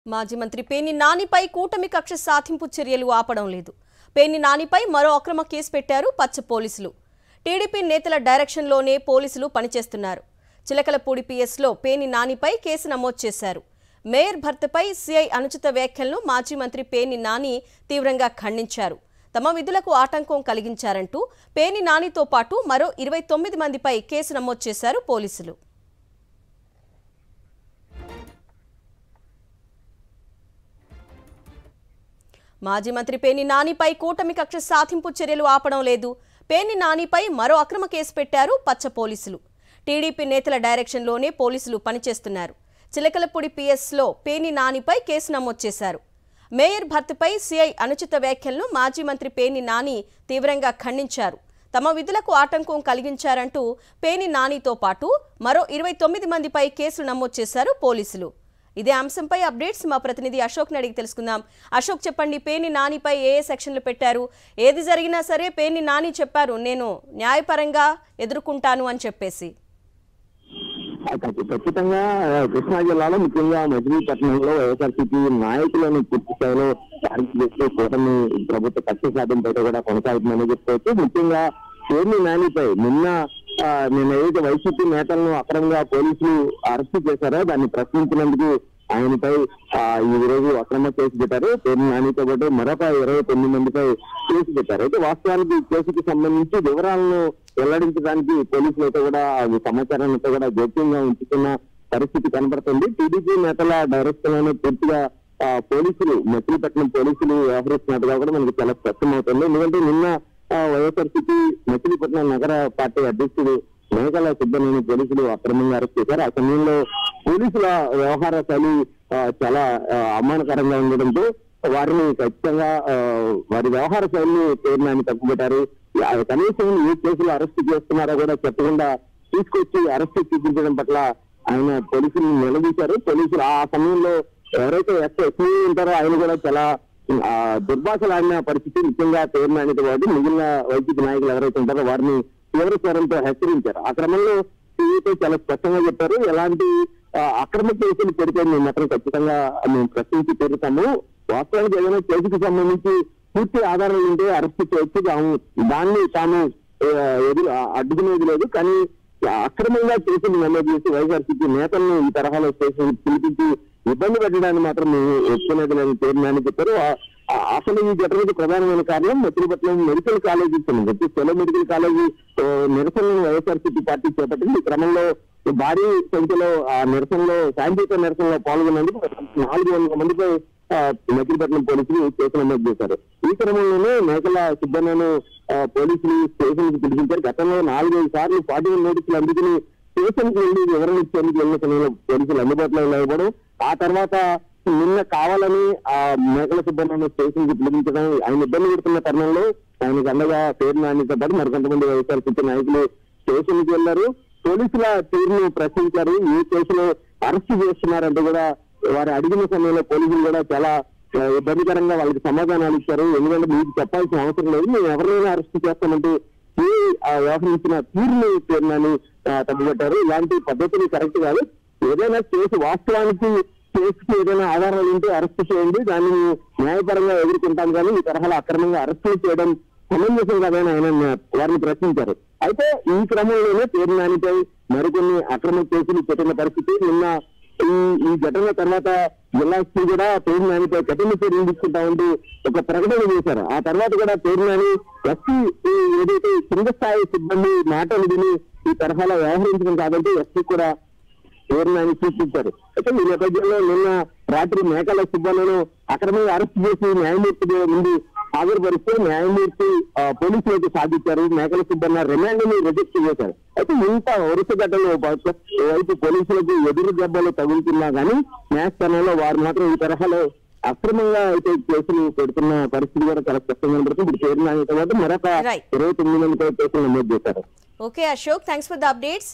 మాజీ మంత్రి పేర్ని నానిపై కూటమి కక్ష సాధింపు చర్యలు ఆపడం లేదు. పేర్ని నానిపై మరో అక్రమ కేసు పెట్టారు పచ్చ పోలీసులు. టీడీపీ నేతల డైరెక్షన్లోనే పోలీసులు పనిచేస్తున్నారు. చిలకలపూడి పిఎస్లో పేర్ని నానిపై కేసు నమోదు చేశారు. మేయర్ భర్తపై సిఐ అనుచిత వ్యాఖ్యలను మాజీ మంత్రి పేర్ని నాని తీవ్రంగా ఖండించారు. తమ విధులకు ఆటంకం కలిగించారంటూ పేర్ని నానితో పాటు మరో 29 మందిపై కేసు నమోదు చేశారు పోలీసులు. మాజీ మంత్రి పేర్ని నానిపై కూటమి కక్ష సాధింపు చర్యలు ఆపడం లేదు. పేర్ని నానిపై మరో అక్రమ కేసు పెట్టారు పచ్చ పోలీసులు. టీడీపీ నేతల డైరెక్షన్లోనే పోలీసులు పనిచేస్తున్నారు. చిలకలపూడి పిఎస్లో పేర్ని నానిపై కేసు నమోదు చేశారు. మేయర్ భర్తపై సిఐ అనుచిత వ్యాఖ్యలను మాజీ మంత్రి పేర్ని నాని తీవ్రంగా ఖండించారు. తమ విధులకు ఆటంకం కలిగించారంటూ పేర్ని నానితో పాటు మరో 29 మందిపై కేసులు నమోదు చేశారు పోలీసులు. ఇదే అంశంపై అప్డేట్స్ మా ప్రతినిధి అశోక్ అడిగి తెలుసుకుందాం. అశోక్, చెప్పండి, పేర్ని నానిపై ఏ సెక్షన్లు పెట్టారు? ఏది జరిగినా సరే పేర్ని నాని చెప్పారు, నేను న్యాయపరంగా ఎదుర్కొంటాను అని చెప్పేసి. ఖచ్చితంగా కృష్ణా జిల్లాలో ముఖ్యంగా మచిలీపట్నంలో వైఎస్ఆర్సీపీ నాయకులను పూర్తి స్థాయిలో టార్గెట్ చేస్తూ కూటమి ప్రభుత్వ కక్ష సాధనపై కూడా కొనసాగుతుందని చెప్పుకోవచ్చు. ముఖ్యంగా పేర్ని నానిపై నిన్న ఏదైతే వైసీపీ నేతలను అక్రమంగా పోలీసులు అరెస్టు చేశారో దాన్ని ప్రశ్నించినందుకు ఆయనపై ఈ రోజు అక్రమ కేసు పెట్టారు. పేర్ని నానితో పాటు మరొక 29 మందిపై కేసు పెట్టారు. అయితే వాస్తవానికి ఈ కేసుకు సంబంధించి వివరాలను వెల్లడించడానికి పోలీసులు అయితే కూడా సమాచారాన్ని కూడా గోప్యంగా ఉంచుతున్న పరిస్థితి కనబడుతుంది. టీడీపీ నేతల డైరెక్షన్ లోనే పూర్తిగా పోలీసులు మచిలీపట్నం పోలీసులు వ్యవహరిస్తున్నట్టుగా కూడా మనకు చాలా స్పష్టమవుతుంది. ఎందుకంటే నిన్న వైఎస్ఆర్సీపీ మచిలీపట్నం నగర పార్టీ అధ్యక్షుడు మేఘాల సుబ్బన్నని పోలీసులు అక్రమంగా అరెస్ట్ చేశారు. ఆ సమయంలో పోలీసుల వ్యవహార శైలి చాలా అవమానకరంగా ఉండడంతో వారిని ఖచ్చితంగా వారి వ్యవహార శైలిని పేర్ని నాని తప్పుపెట్టారు. కనీసం ఏ కేసులు అరెస్ట్ చేస్తున్నారో కూడా చెప్పకుండా తీసుకొచ్చి అరెస్ట్ చూపించడం పట్ల ఆయన పోలీసులు నిలదీశారు. పోలీసులు ఆ సమయంలో ఎవరైతే ఎస్పీ ఉంటారో ఆయన కూడా చాలా దుర్భాషలాడిన పరిస్థితి. ముఖ్యంగా పేర్ని నానితో పాటు మిగిలిన వైసీపీ నాయకులు ఎవరైతే ఉంటారో వారిని తీవ్ర స్వరంతో హెచ్చరించారు. ఆ క్రమంలో సీఈతో చాలా స్పష్టంగా చెప్పారు, ఎలాంటి అక్రమ కేసులు పెడితే మేము మాత్రం ఖచ్చితంగా మేము ప్రశ్నించి తీరుతాము. వాస్తవానికి ఏదైనా కేసుకు సంబంధించి పూర్తి ఆధారాలు ఉంటే అరెస్ట్ చేయొచ్చు, దాన్ని తాము అడ్డుకునేది లేదు. కానీ అక్రమంగా కేసులు నమోదు చేసి వైఎస్ఆర్సీపీ నేతలను ఈ తరహాలో స్టేషన్ పిలిపించి ఇబ్బంది పెట్టడానికి మాత్రం మేము ఒప్పుకునేది లేని పేర్ని నాని చెప్పారు. అసలు ఈ ఘటనకు ప్రధానమైన కారణం మచిలీపట్నం మెడికల్ కాలేజీ సంబంధించి సెలవు మెడికల్ కాలేజీ నిరసనలను వైఎస్ఆర్సీపీ పార్టీ చేపట్టింది. ఈ క్రమంలో భారీ సంఖ్యలో ఆ నిరసనలో శాంతియుత నిరసనలో పాల్గొన్నందుకు 400 మందిపై మచిలీపట్నం పోలీసులు కేసు నమోదు చేశారు. ఈ క్రమంలోనే మేకల సుబ్బన్నను పోలీసులు స్టేషన్ కి పిలిపించారు. గతంలో 4-5 సార్లు 41 నోటీసులు అందుకుని స్టేషన్ కి వెళ్లి వివరణ ఇచ్చేందుకు వెళ్ళిన సమయంలో పోలీసులు అందుబాటులో లేకపోవడం, ఆ తర్వాత నిన్న కావాలని ఆ మేకల సుబ్బన్నను స్టేషన్ కి పిలిపించడం, ఆయన ఇబ్బంది పెడుతున్న తరుణంలో ఆయనకు అండగా పేర్ని నానితో పాటు మరికొంతమంది వైఎస్ఆర్సీపీ నాయకులు స్టేషన్ కి వెళ్లారు. పోలీసుల తీరును ప్రశ్నించారు. ఏ కేసులో అరెస్ట్ చేస్తున్నారంటూ కూడా వారు అడిగిన సమయంలో పోలీసులు కూడా చాలా ఇబ్బందికరంగా వాళ్ళకి సమాధానాలు ఇచ్చారు. ఎందుకంటే మీకు చెప్పాల్సిన అవసరం లేదు, మేము ఎవరినైనా అరెస్ట్ చేస్తామంటూ వ్యవహరించిన తీరుని పేర్ని నాని తప్పుపట్టారు. ఇలాంటి పద్ధతులు కరెక్ట్ కాదు. ఏదైనా కేసు వాస్తవానికి కేసుకి ఏదైనా ఆధారాలు ఉంటే అరెస్ట్ చేయండి, దాన్ని న్యాయపరంగా ఎదుర్కొంటాం, కానీ ఈ తరహాలో అక్రమంగా అరెస్టులు చేయడం సమంజసం కాదని ఆయన వారిని ప్రశ్నించారు. అయితే ఈ క్రమంలోనే పేర్ని నానిపై మరికొన్ని అక్రమ కేసులు పెట్టిన పరిస్థితి. నిన్న ఈ ఘటన తర్వాత జిల్లా ఎస్పీ కూడా పేర్ని నానిపై కఠిన చర్యలు తీసుకుంటామంటూ ఒక ప్రకటన చేశారు. ఆ తర్వాత కూడా పేర్ని నాని ఎస్పీ ఏదైతే కింద స్థాయి సిబ్బంది మాటలు విని ఈ తరహాలో వ్యవహరించడం కాబట్టి ఎస్పీ కూడా పేర్ని నాని సూచించారు. అయితే ఈ నేపథ్యంలో నిన్న రాత్రి మేకల సుబ్బన్నను అక్రమంగా అరెస్ట్ చేసి న్యాయమూర్తి ముందు హాజరుపరిస్తే న్యాయమూర్తి పోలీసులకు సాధించారు. మేకల సుబ్బన్న రిమాండ్ ని రిజెక్ట్ చేశారు. అయితే ఇంత వరుస ఘటనలో వైపు పోలీసులకు ఎదురు దెబ్బలు తగులుతున్నా కానీ న్యాయస్థానంలో వారు మాత్రం ఈ తరహాలో అక్రమంగా అయితే కేసులు పెడుతున్న పరిస్థితి కూడా చాలా స్పష్టంగా కనబడుతుంది. ఇప్పుడు పేర్ని నానితో పాటు మరొక 29 మందిపై కేసులు నమోదు చేశారు. Okay Ashok, thanks for the updates.